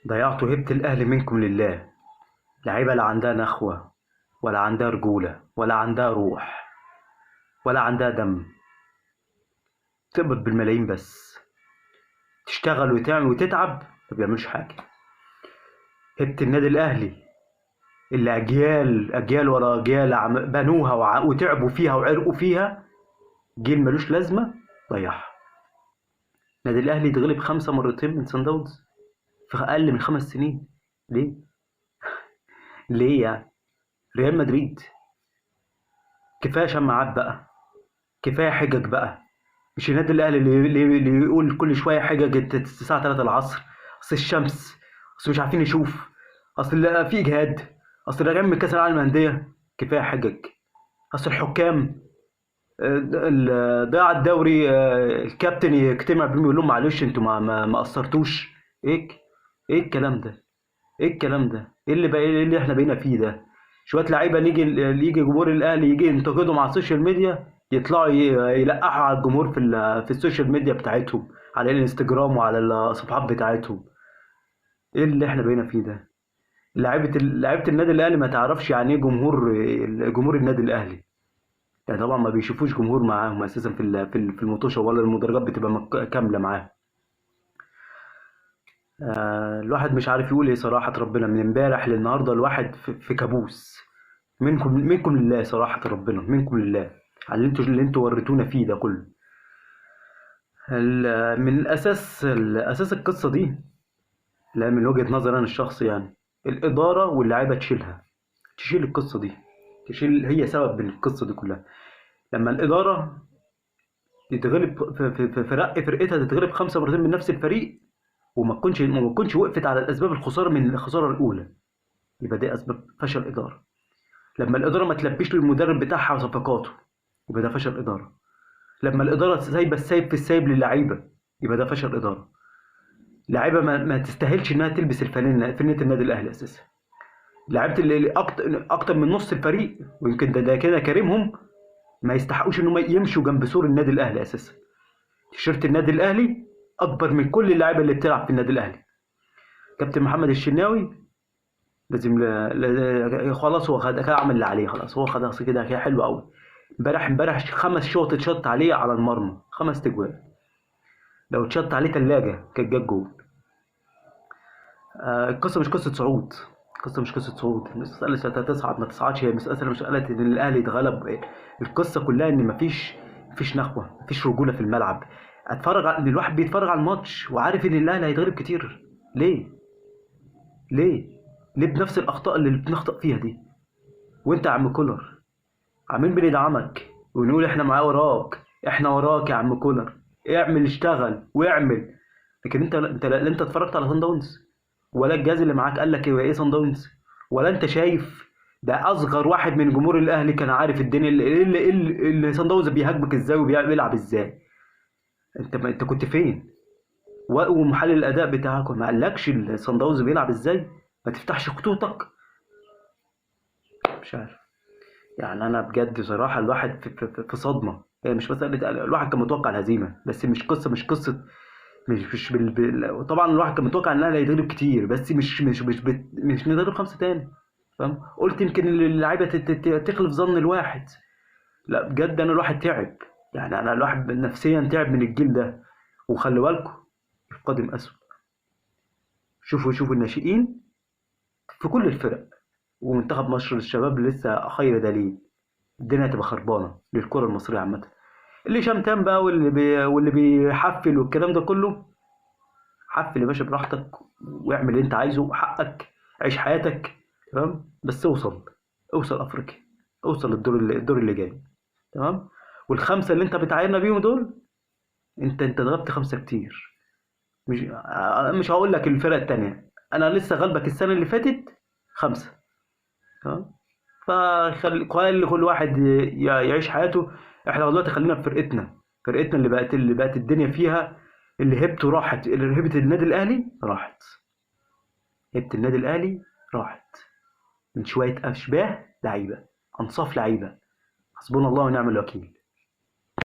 ضيعتوا هيبة الأهل منكم لله. لعيبة لا عندها نخوة، ولا عندها رجولة، ولا عندها روح، ولا عندها دم. تقبض بالملايين بس، تشتغل وتعمل وتتعب ما بيعملوش حاجة. هيبة النادي الأهلي اللي أجيال أجيال ورا أجيال بنوها وتعبوا فيها وعرقوا فيها، جيل ملوش لازمة ضيعها. النادي الأهلي اتغلب 5 مرتين من صن داونز في أقل من 5 سنين. ليه؟ ليه يعني؟ ريال مدريد. كفاية شماعات بقى، كفاية حجج بقى. مش النادي الاهلي اللي يقول كل شويه حجج الساعه 3 العصر، اصل الشمس، اصل مش عارفين نشوف، اصل لا في اجهاد، اصل راجعين من كاس العالم للانديه. كفايه حجج. اصل الحكام، ضياع الدوري، الكابتن يجتمع بيهم يقول لهم معلش انتوا ما قصرتوش. ايه ايه الكلام ده؟ ايه الكلام ده؟ ايه اللي بقى، ايه اللي احنا بقينا فيه ده؟ شويه لعيبه نيجي يجي جمهور الاهلي يجي ينتقدهم على السوشيال ميديا، يطلعوا يلقحوا على الجمهور في السوشيال ميديا بتاعتهم، على الانستجرام وعلى الصفحات بتاعتهم. ايه اللي احنا بقينا فيه ده؟ لعيبه النادي الاهلي ما تعرفش يعني ايه جمهور النادي الاهلي. يعني طبعا ما بيشوفوش جمهور معاهم اساسا في المطوشه، ولا المدرجات بتبقى كامله معاهم. الواحد مش عارف يقول ايه صراحة، ربنا من امبارح للنهاردة الواحد في كابوس. منكم لله، صراحة ربنا منكم لله على اللي انتوا وريتونا فيه ده كله. من الأساس القصة دي، لا من وجهة نظري أنا الشخصي يعني، الإدارة واللاعيبة تشيل القصة دي، هي سبب القصة دي كلها. لما الإدارة تتغلب في فرقتها تتغلب 5 مرتين من نفس الفريق، وما تكونش وقفت على الأسباب الخسارة من الخسارة الأولى، يبقى دي أسباب فشل إدارة. لما الإدارة ما تلبيش للمدرب بتاعها صفقاته، يبقى ده فشل إدارة. لما الإدارة سايبة السايب في السايب للعيبة، يبقى ده فشل إدارة. لعيبة ما تستاهلش إنها تلبس فنة النادي الأهلي أساسا. لعيبة اللي أكتر من نص الفريق، ويمكن ده كده كريمهم، ما يستحقوش إنهم يمشوا جنب سور النادي الأهلي أساسا. تيشيرت النادي الأهلي أكبر من كل اللعيبة اللي بتلعب في النادي الأهلي. كابتن محمد الشناوي لازم خلاص، هو خد عمل اللي عليه، خلاص هو خلاص كده حلو قوي. امبارح 5 شوط اتشط عليه على المرمى، 5 تجوال. لو اتشط عليه تلاجة كان جاب جول. القصة مش قصة صعود، القصة مش قصة صعود، مسألة تصعد ما تصعدش، هي مسألة إن الأهلي اتغلب. القصة كلها إن مفيش نخوة، مفيش رجولة في الملعب. إن الواحد بيتفرج على الماتش وعارف إن الأهلي هيتغلب كتير. ليه؟ ليه؟ ليه بنفس الأخطاء اللي بنخطأ فيها دي؟ وأنت يا عم كولر عاملين بندعمك ونقول احنا معاه وراك، احنا وراك يا عم كولر، اعمل اشتغل واعمل. لكن انت لا انت اتفرجت على صن داونز، ولا الجهاز اللي معاك قال لك ايه صن داونز، ولا انت شايف؟ ده اصغر واحد من جمهور الاهلي كان عارف الدنيا اللي صن داونز بيهاجمك ازاي وبيلعب ازاي. انت كنت فين؟ ومحلل الاداء بتاعك ما قالكش صن داونز بيلعب ازاي؟ ما تفتحش خطوطك؟ مش عارف. يعني انا بجد صراحه الواحد في صدمه. هي مش مساله، الواحد كان متوقع الهزيمه، بس مش قصه. مش طبعا الواحد كان متوقع ان الاهلي هيتغلب كتير، بس مش نضرب 5 تاني. فاهم؟ قلت يمكن اللعيبه تخلف ظن الواحد. لا بجد انا الواحد تعب. يعني انا الواحد نفسيا تعب من الجيل ده. وخلي بالكم، القادم اسود. شوفوا الناشئين في كل الفرق، ومنتخب مصر للشباب لسه خير دليل. الدنيا هتبقى خربانه للكره المصريه عامه. اللي شمتان بقى واللي بيحفل والكلام ده كله، حفل يا باشا براحتك، واعمل اللي انت عايزه، حقك، عيش حياتك. تمام، بس اوصل افريقيا، اوصل الدور اللي جاي. تمام. والخمسه اللي انت بتعايرنا بيهم دول، انت ضربت 5 كتير. مش هقول لك الفرق التانية، انا لسه غلبك السنه اللي فاتت 5. تمام. خلي كل واحد يعيش حياته. احنا دلوقتي خلينا في فرقتنا اللي بقت الدنيا فيها، اللي هيبته راحت، اللي هيبة النادي الاهلي راحت. هيبة النادي الاهلي راحت من شويه اشباه لعيبه، انصاف لعيبه. حسبنا الله ونعم الوكيل.